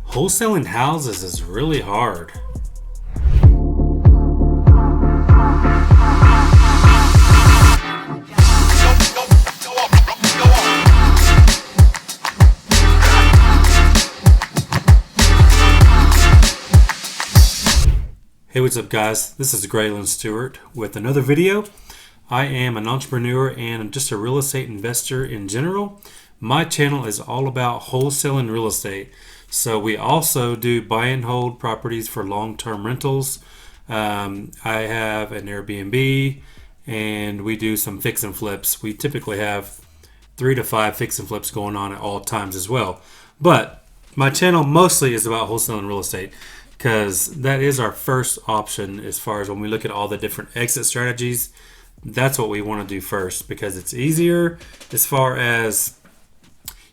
Wholesaling houses is really hard. Hey, what's up, guys? This is Graylan Stewart with another video. I am an entrepreneur and just a real estate investor in general. My channel is all about wholesaling real estate. So we also do buy and hold properties for long-term rentals. I have an Airbnb and we do some fix and flips. We typically have 3 to 5 fix and flips going on at all times as well. But my channel mostly is about wholesaling real estate, because that is our first option as far as when we look at all the different exit strategies. That's what we want to do first, because it's easier as far as,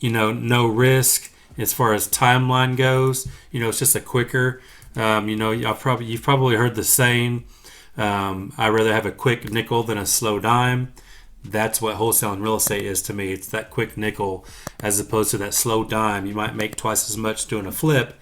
no risk as far as timeline goes. It's just a quicker, you've probably heard the saying, I'd rather have a quick nickel than a slow dime. That's what wholesaling real estate is to me. It's that quick nickel as opposed to that slow dime. You might make twice as much doing a flip,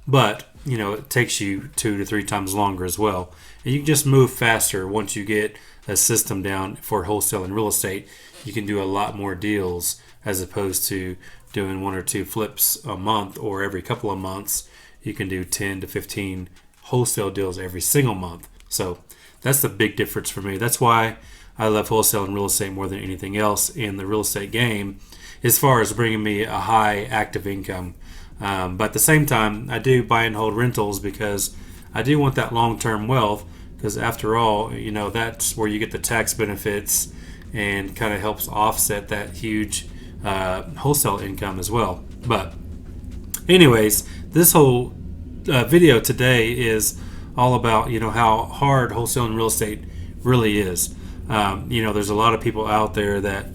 but it takes you 2 to 3 times longer as well. And you can just move faster once you get a system down for wholesaling real estate. You can do a lot more deals as opposed to doing 1 or 2 flips a month or every couple of months. You can do 10 to 15 wholesale deals every single month. So that's the big difference for me. That's why I love wholesaling real estate more than anything else in the real estate game, as far as bringing me a high active income. But at the same time, I do buy and hold rentals because I do want that long-term wealth, because after all, that's where you get the tax benefits and kind of helps offset that huge wholesale income as well. But anyways, this whole video today is all about, how hard wholesaling real estate really is. There's a lot of people out there that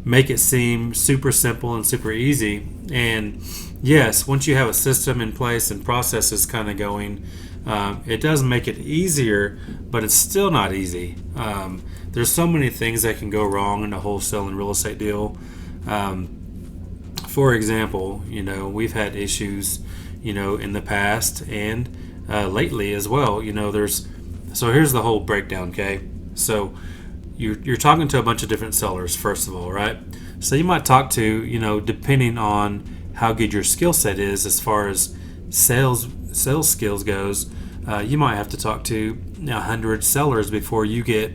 make it seem super simple and super easy. And yes, once you have a system in place and processes kind of going, it does make it easier, but it's still not easy. There's so many things that can go wrong in a wholesale and real estate deal. For example, we've had issues, in the past and lately as well. So here's the whole breakdown, okay? So you're talking to a bunch of different sellers, first of all, right? So you might talk to, depending on how good your skill set is as far as sales skills goes, you might have to talk to 100 sellers before you get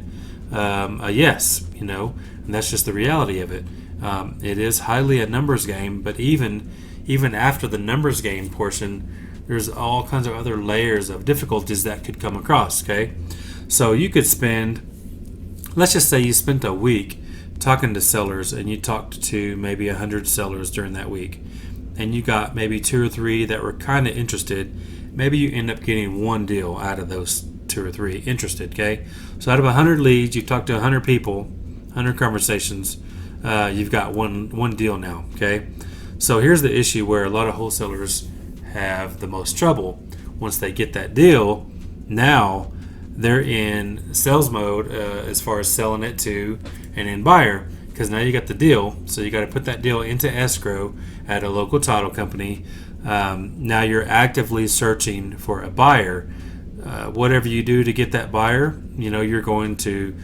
a yes, and that's just the reality of it. It is highly a numbers game, but even after the numbers game portion, there's all kinds of other layers of difficulties that could come across, okay? So you could let's just say you spent a week talking to sellers, and you talked to maybe 100 sellers during that week, and you got maybe 2 or 3 that were kind of interested. Maybe you end up getting 1 deal out of those 2 or 3 interested, okay? So out of 100 leads, you talked to 100 people, 100 conversations, you've got one deal now, okay? So here's the issue where a lot of wholesalers have the most trouble. Once they get that deal, now they're in sales mode as far as selling it to an end buyer, because now you got the deal. So you got to put that deal into escrow at a local title company. Now you're actively searching for a buyer. Whatever you do to get that buyer, you're going to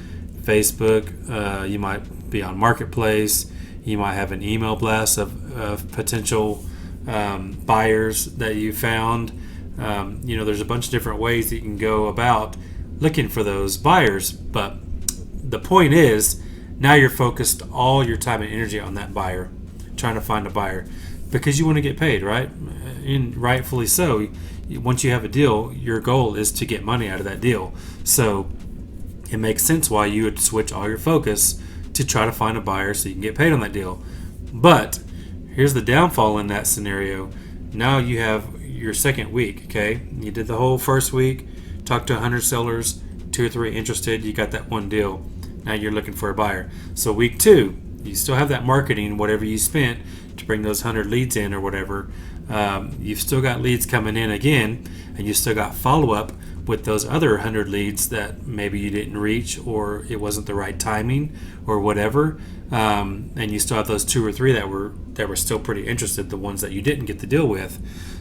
Facebook, you might be on Marketplace, you might have an email blast of potential buyers that you found. There's a bunch of different ways that you can go about looking for those buyers, but the point is, now you're focused all your time and energy on that buyer, trying to find a buyer, because you want to get paid, right? And rightfully so. Once you have a deal, your goal is to get money out of that deal. So it makes sense why you would switch all your focus to try to find a buyer so you can get paid on that deal. But here's the downfall in that scenario. Now you have your second week, okay? You did the whole first week, talked to 100 sellers, 2 or 3 interested, you got that 1 deal. Now you're looking for a buyer. So week 2, you still have that marketing, whatever you spent to bring those 100 leads in or whatever. You've still got leads coming in again, and you still got follow-up with those other 100 leads that maybe you didn't reach, or it wasn't the right timing or whatever. And you still have those 2 or 3 that were still pretty interested, the ones that you didn't get the deal with.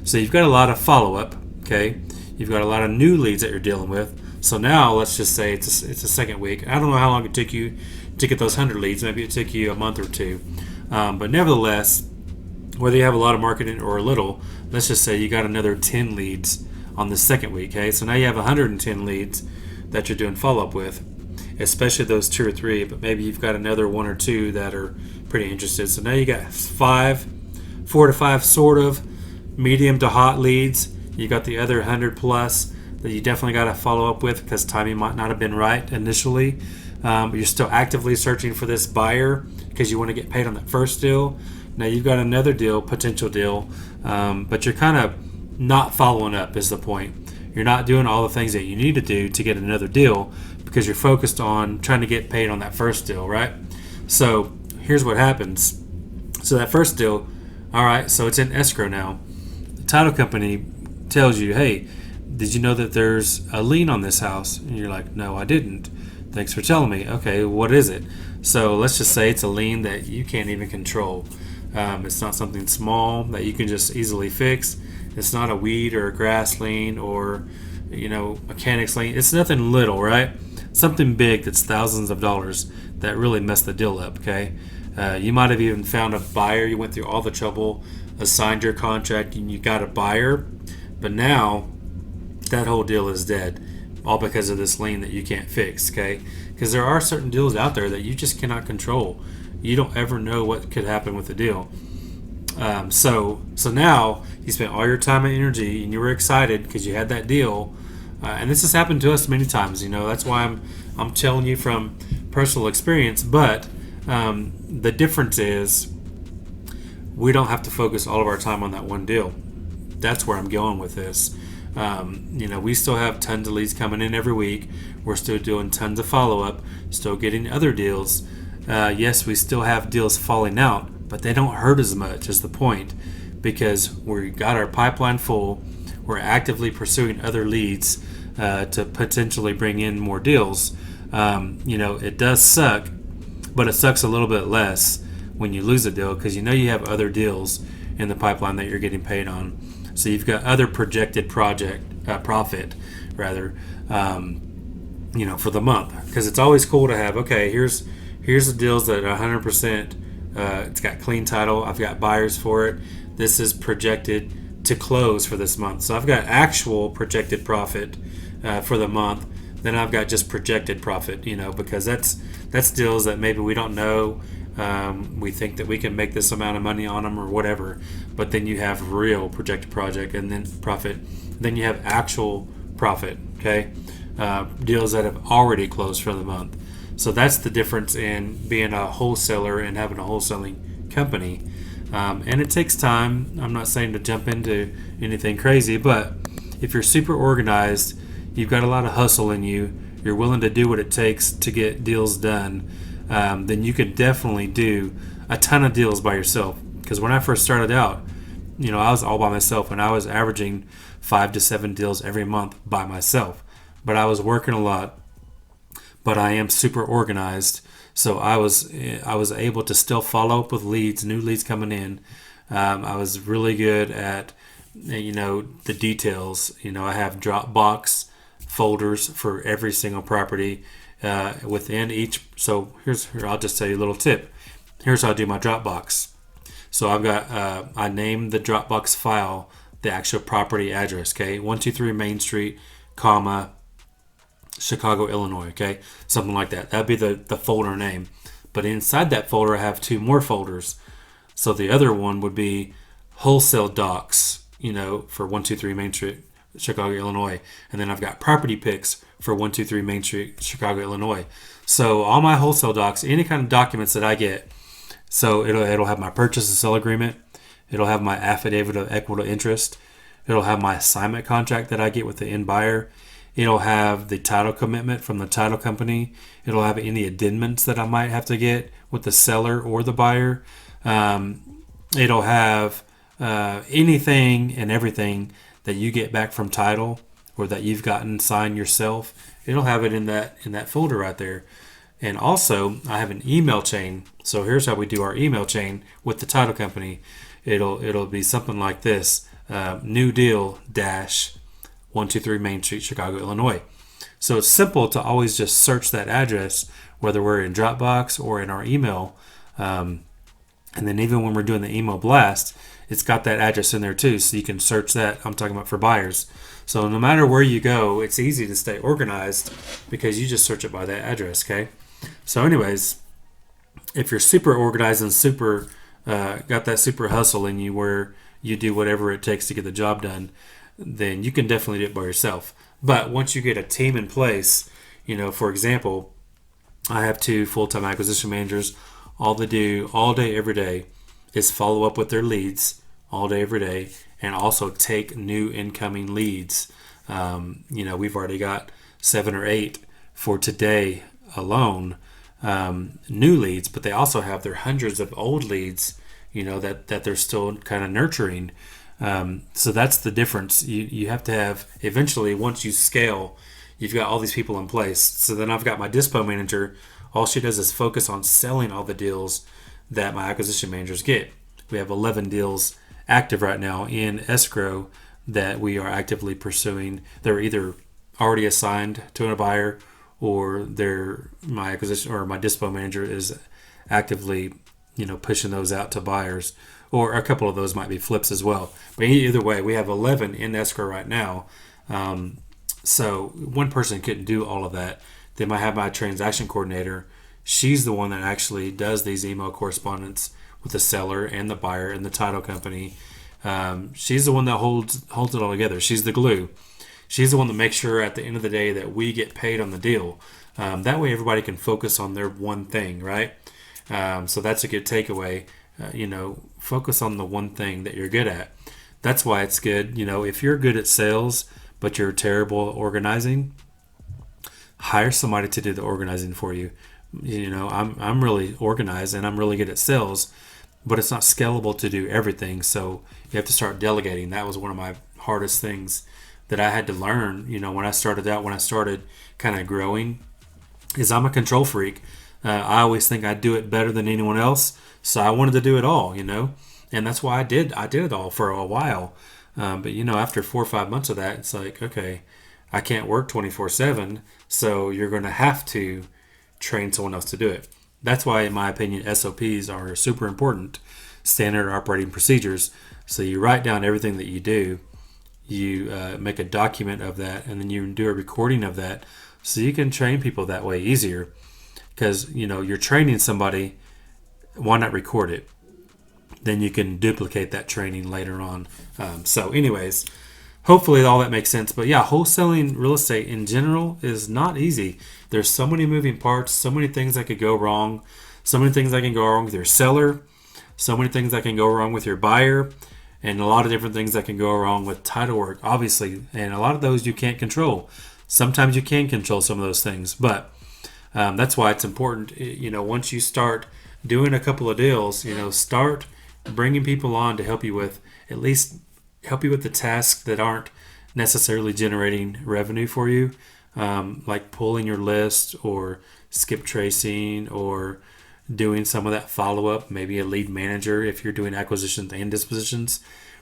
So you've got a lot of follow-up, okay? You've got a lot of new leads that you're dealing with. So now let's just say it's a second week. I don't know how long it took you to get those 100 leads. Maybe it took you a month or two. But nevertheless, whether you have a lot of marketing or a little, let's just say you got another 10 leads on the second week, okay? So now you have 110 leads that you're doing follow-up with, especially those 2 or 3, but maybe you've got another 1 or 2 that are pretty interested. So now you got 4 to 5 sort of medium to hot leads. You got the other 100 plus that you definitely got to follow up with because timing might not have been right initially. But you're still actively searching for this buyer because you want to get paid on that first deal. Now you've got another deal, potential deal, but you're kind of not following up is the point. You're not doing all the things that you need to do to get another deal because you're focused on trying to get paid on that first deal, right? So here's what happens. So that first deal, all right, so it's in escrow now. The title company tells you, hey, did you know that there's a lien on this house? And you're like, no, I didn't. Thanks for telling me. Okay, what is it? So let's just say it's a lien that you can't even control. It's not something small that you can just easily fix. It's not a weed or a grass lien or, mechanics lien. It's nothing little, right? Something big that's thousands of dollars that really messed the deal up, okay? You might have even found a buyer. You went through all the trouble, assigned your contract, and you got a buyer. But now that whole deal is dead, all because of this lien that you can't fix, okay? Because there are certain deals out there that you just cannot control. You don't ever know what could happen with the deal. So now you spent all your time and energy, and you were excited because you had that deal. And this has happened to us many times. That's why I'm telling you from personal experience. But the difference is we don't have to focus all of our time on that one deal. That's where I'm going with this. We still have tons of leads coming in every week. We're still doing tons of follow-up, still getting other deals. Yes, we still have deals falling out, but they don't hurt as much is the point because we got our pipeline full. We're actively pursuing other leads to potentially bring in more deals. It does suck, but it sucks a little bit less when you lose a deal because you have other deals in the pipeline that you're getting paid on. So you've got other projected profit, for the month. Because it's always cool to have, okay, here's the deals that are 100%. It's got clean title. I've got buyers for it. This is projected to close for this month. So I've got actual projected profit for the month. Then I've got just projected profit, because that's deals that maybe we don't know. We think that we can make this amount of money on them or whatever, but then you have real projected project and then profit. Then you have actual profit, okay? Deals that have already closed for the month. So that's the difference in being a wholesaler and having a wholesaling company. And it takes time. I'm not saying to jump into anything crazy, but if you're super organized, you've got a lot of hustle in you, you're willing to do what it takes to get deals done, then you could definitely do a ton of deals by yourself. Because when I first started out, I was all by myself and I was averaging 5 to 7 deals every month by myself. But I was working a lot, but I am super organized. So I was able to still follow up with leads, new leads coming in. I was really good at, the details. I have Dropbox folders for every single property. Within each, so here I'll just tell you a little tip. Here's how I do my Dropbox. So I've got I named the Dropbox file the actual property address, okay, 123 Main Street, comma, Chicago, Illinois, okay, something like that. That'd be the folder name. But inside that folder, I have 2 more folders. So the other one would be wholesale docs, for 123 Main Street, Chicago, Illinois, and then I've got property pics for 123 Main Street, Chicago, Illinois. So all my wholesale docs, any kind of documents that I get, so it'll have my purchase and sale agreement, it'll have my affidavit of equitable interest, it'll have my assignment contract that I get with the end buyer, it'll have the title commitment from the title company, it'll have any addendums that I might have to get with the seller or the buyer, it'll have anything and everything that you get back from title or that you've gotten signed yourself. It'll have it in that folder right there. And also I have an email chain. So here's how we do our email chain with the title company. It'll be something like this. New Deal dash 123 Main Street, Chicago, Illinois. So it's simple to always just search that address, whether we're in Dropbox or in our email. And then even when we're doing the email blast, it's got that address in there too. So you can search that. I'm talking about for buyers. So no matter where you go, it's easy to stay organized because you just search it by that address. Okay. So anyways, if you're super organized and super got that super hustle in you where you do whatever it takes to get the job done, then you can definitely do it by yourself. But once you get a team in place, for example, I have 2 full-time acquisition managers. All they do all day, every day is follow up with their leads all day, every day, and also take new incoming leads. We've already got 7 or 8 for today alone, new leads, but they also have their hundreds of old leads, that they're still kind of nurturing. So that's the difference. You have to have, eventually, once you scale, you've got all these people in place. So then I've got my dispo manager. All she does is focus on selling all the deals that my acquisition managers get. We have 11 deals active right now in escrow that we are actively pursuing. They're either already assigned to a buyer or my acquisition or my dispo manager is actively, pushing those out to buyers. Or a couple of those might be flips as well. But either way, we have 11 in escrow right now. So one person couldn't do all of that. Then I have my transaction coordinator. She's the one that actually does these email correspondence with the seller and the buyer and the title company. She's the one that holds it all together. She's the glue. She's the one that makes sure at the end of the day that we get paid on the deal. That way everybody can focus on their one thing, right? So that's a good takeaway. Focus on the one thing that you're good at. That's why it's good. If you're good at sales, but you're terrible at organizing, hire somebody to do the organizing for you. I'm really organized and I'm really good at sales, but it's not scalable to do everything. So you have to start delegating. That was one of my hardest things that I had to learn, when I started kind of growing, is I'm a control freak. I always think I do it better than anyone else. So I wanted to do it all, and that's why I did it all for a while. But after 4 or 5 months of that, it's like, okay, I can't work 24/7. So you're going to have to train someone else to do it. That's why, in my opinion, SOPs are super important, standard operating procedures. So you write down everything that you do, you make a document of that, and then you do a recording of that so you can train people that way easier. Because, you're training somebody, why not record it? Then you can duplicate that training later on. So anyways, hopefully all that makes sense. But yeah, wholesaling real estate in general is not easy. There's so many moving parts, so many things that could go wrong, so many things that can go wrong with your seller, so many things that can go wrong with your buyer, and a lot of different things that can go wrong with title work, obviously. And a lot of those you can't control. Sometimes you can control some of those things, but that's why it's important, once you start doing a couple of deals, start bringing people on to help you with the tasks that aren't necessarily generating revenue for you, like pulling your list or skip tracing or doing some of that follow-up, maybe a lead manager if you're doing acquisitions and dispositions.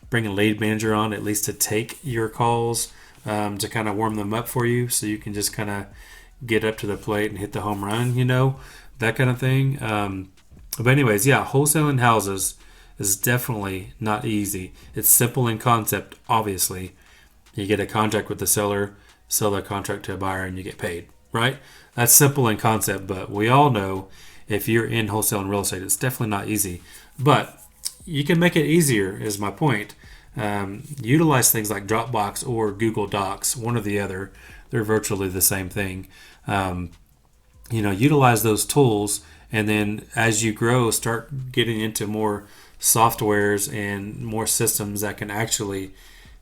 Bring a lead manager on at least to take your calls, to kind of warm them up for you so you can just kind of get up to the plate and hit the home run, that kind of thing. But anyways, yeah, wholesaling houses is definitely not easy. It's simple in concept, obviously. You get a contract with the seller, sell that contract to a buyer, and you get paid, right? That's simple in concept, but we all know if you're in wholesaling real estate, it's definitely not easy. But you can make it easier, is my point. Utilize things like Dropbox or Google Docs, one or the other. They're virtually the same thing. Utilize those tools, and then as you grow, start getting into more softwares and more systems that can actually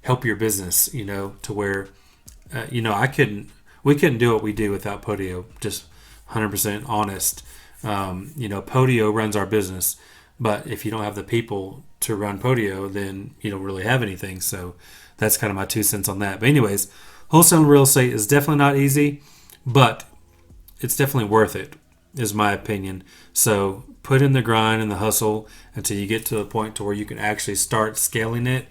help your business, to where, we couldn't do what we do without Podio, just 100% honest. Podio runs our business, but if you don't have the people to run Podio, then you don't really have anything. So that's kind of my 2 cents on that. But anyways, wholesaling real estate is definitely not easy, but it's definitely worth it, is my opinion. So put in the grind and the hustle until you get to the point to where you can actually start scaling it.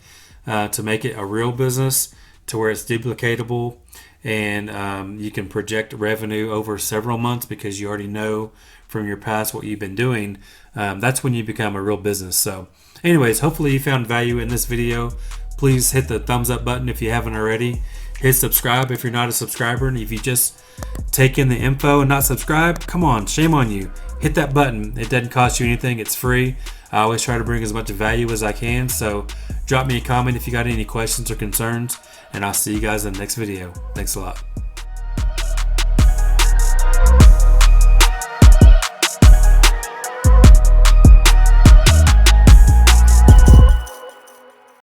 to make it a real business to where it's duplicatable, and you can project revenue over several months because you already know from your past what you've been doing. That's when you become a real business. So anyways, hopefully you found value in this video. Please hit the thumbs up button if you haven't already. Hit subscribe if you're not a subscriber. And if you just take in the info and not subscribe, come on, shame on you. Hit that button. It doesn't cost you anything. It's free. I always try to bring as much value as I can. So drop me a comment if you got any questions or concerns, and I'll see you guys in the next video. Thanks a lot.